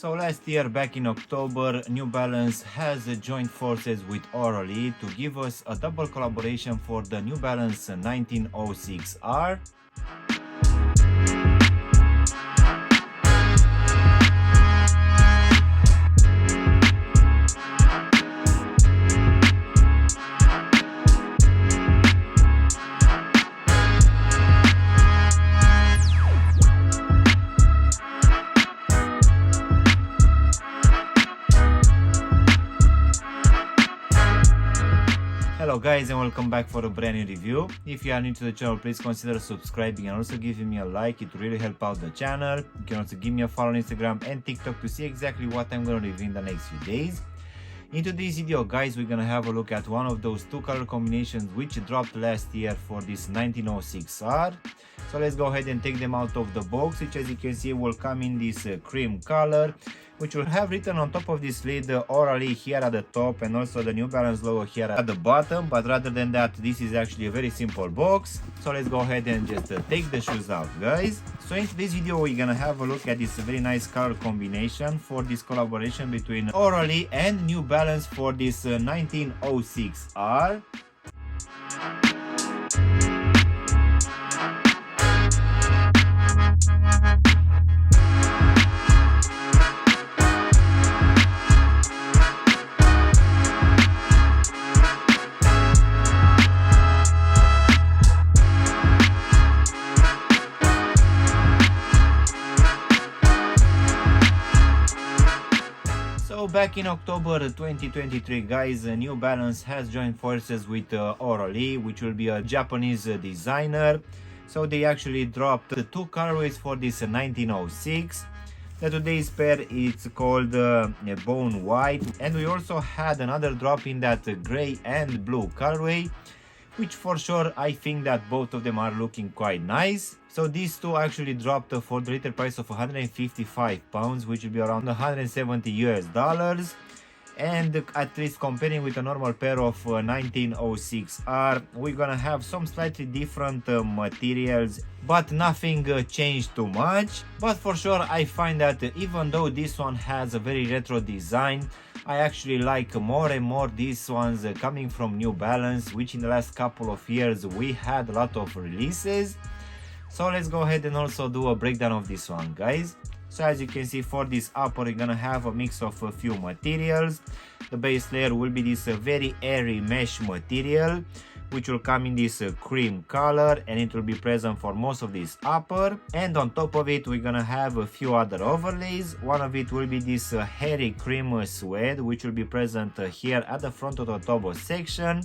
So last year, back in October, New Balance has joined forces with Auralee to give us a double collaboration for the New Balance 1906R. Hello guys, and welcome back for a brand new review. If you are new to the channel, please consider subscribing and also giving me a like. It will really help out the channel. You can also give me a follow on Instagram and TikTok to see exactly what I'm going to review in the next few days. In today's video guys, we're going to have a look at one of those two color combinations which dropped last year for this 1906R. So let's go ahead and take them out of the box, which as you can see will come in this cream color, which will have written on top of this lid Auralee here at the top and also the New Balance logo here at the bottom. But rather than that, this is actually a very simple box. So let's go ahead and just take the shoes out guys. So in today's video we're gonna have a look at this very nice color combination for this collaboration between Auralee and New Balance for this 1906R. So back in October 2023 guys, New Balance has joined forces with Auralee, which will be a Japanese designer. So they actually dropped the two colorways for this 1906. Today's pair it's called Bone White, and we also had another drop in that gray and blue colorway, which for sure I think that both of them are looking quite nice. So these two actually dropped for the retail price of 155 pounds, which will be around 170 US dollars. And at least comparing with a normal pair of 1906R, we're gonna have some slightly different materials, but nothing changed too much. But for sure I find that even though this one has a very retro design, I actually like more and more these ones coming from New Balance, which in the last couple of years we had a lot of releases. So let's go ahead and also do a breakdown of this one guys. So as you can see, for this upper we're gonna have a mix of a few materials. The base layer will be this very airy mesh material, which will come in this cream color, and it will be present for most of this upper. And on top of it we're gonna have a few other overlays. One of it will be this hairy cream suede, which will be present here at the front of the tobo section,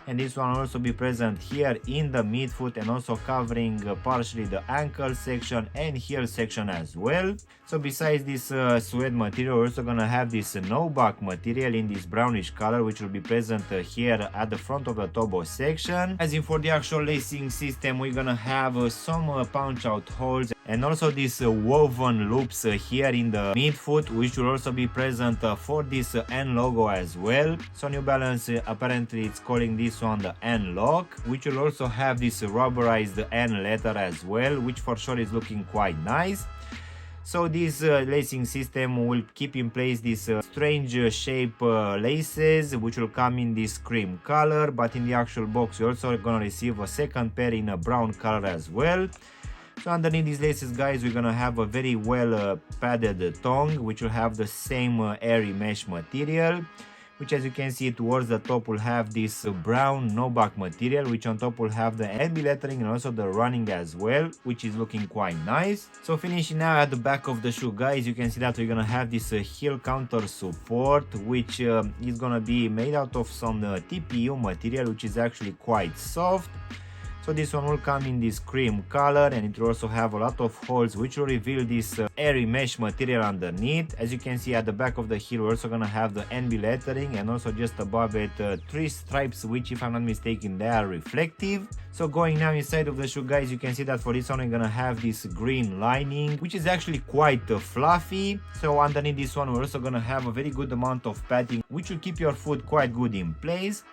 and this one will also be present here in the midfoot and also covering partially the ankle section and heel section as well. So besides this suede material, we're also gonna have this no-back material in this brownish color, which will be present here at the front of the tobo section. As in for the actual lacing system, we're gonna have some punch out holes and also these woven loops here in the midfoot, which will also be present for this N logo as well. So New Balance apparently it's calling this one the N lock, which will also have this rubberized N letter as well, which for sure is looking quite nice. So this lacing system will keep in place this strange shape laces, which will come in this cream color, but in the actual box you're also gonna receive a second pair in a brown color as well. So underneath these laces guys, we're gonna have a very well padded tongue, which will have the same airy mesh material, which as you can see towards the top will have this brown no-back material, which on top will have the NB lettering and also the running as well, which is looking quite nice. So finishing now at the back of the shoe guys, you can see that we're gonna have this heel counter support, which is gonna be made out of some TPU material, which is actually quite soft. So this one will come in this cream color, and it will also have a lot of holes, which will reveal this airy mesh material underneath. As you can see at the back of the heel, we're also gonna have the NB lettering, and also just above it 3 stripes, which if I'm not mistaken they are reflective. So going now inside of the shoe guys, you can see that for this one we're gonna have this green lining, which is actually quite fluffy. So underneath this one we're also gonna have a very good amount of padding, which will keep your foot quite good in place.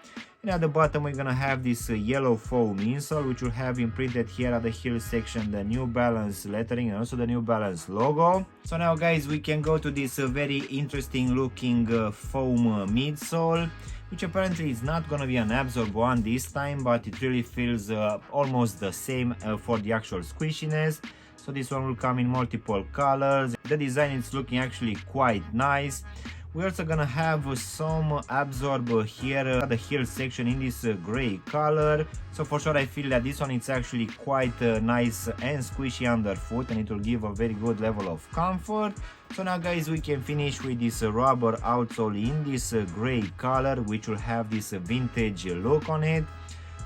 And at the bottom we're gonna have this yellow foam insole, which will have imprinted here at the heel section the New Balance lettering and also the New Balance logo. So now guys, we can go to this very interesting looking foam midsole, which apparently is not gonna be an absorb one this time, but it really feels almost the same for the actual squishiness. So this one will come in multiple colors. The design is looking actually quite nice. We're also gonna have some absorb here at the heel section in this gray color. So for sure I feel that this one is actually quite nice and squishy underfoot, and it will give a very good level of comfort. So now guys, we can finish with this rubber outsole in this gray color, which will have this vintage look on it.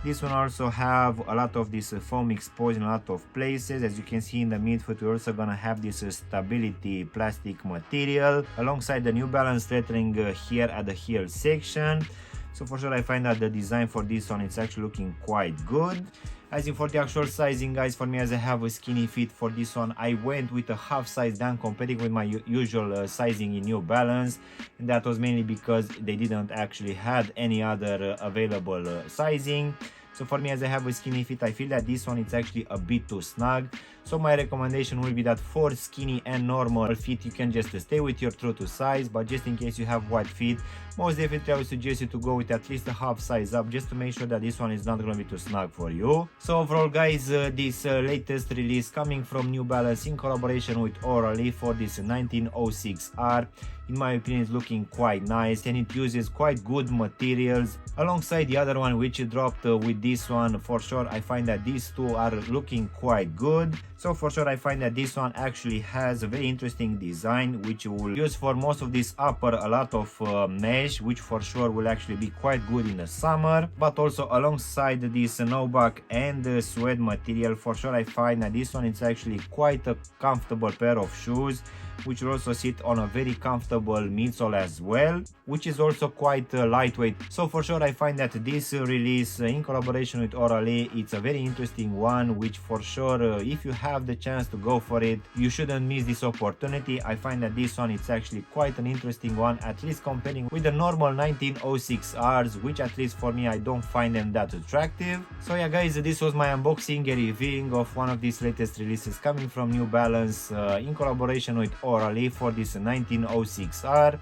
This one also have a lot of this foam exposed in a lot of places. As you can see in the midfoot, we're also gonna have this stability plastic material alongside the New Balance lettering here at the heel section. So for sure I find that the design for this one is actually looking quite good. As in for the actual sizing guys, for me, as I have a skinny feet, for this one I went with a half size down comparing with my usual sizing in New Balance, and that was mainly because they didn't actually have any other available sizing. So for me, as I have a skinny feet, I feel that this one is actually a bit too snug. So my recommendation will be that for skinny and normal feet, you can just stay with your true to size, but just in case you have wide feet, most definitely I would suggest you to go with at least a half size up, just to make sure that this one is not going to be too snug for you. So overall guys, this latest release coming from New Balance in collaboration with Auralee for this 1906R, in my opinion is looking quite nice, and it uses quite good materials alongside the other one which dropped with this one. For sure I find that these two are looking quite good. So for sure I find that this one actually has a very interesting design, which you will use for most of this upper, a lot of mesh, which for sure will actually be quite good in the summer. But also alongside this no-back and suede material, for sure I find that this one is actually quite a comfortable pair of shoes, which will also sit on a very comfortable midsole as well, which is also quite lightweight. So for sure I find that this release in collaboration with Auralee, it's a very interesting one, which for sure if you have the chance to go for it, you shouldn't miss this opportunity. I find that this one is actually quite an interesting one, at least comparing with the normal 1906Rs, which at least for me I don't find them that attractive. So yeah guys, this was my unboxing and reviewing of one of these latest releases coming from New Balance in collaboration with Auralee for this 1906R.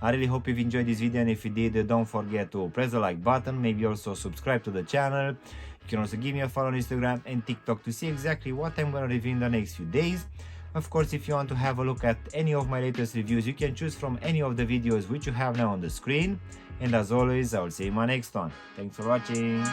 I really hope you've enjoyed this video, and if you did, don't forget to press the like button, maybe also subscribe to the channel. You can also give me a follow on Instagram and TikTok to see exactly what I'm going to review in the next few days. Of course, if you want to have a look at any of my latest reviews, you can choose from any of the videos which you have now on the screen. And as always, I will see you in my next one. Thanks for watching.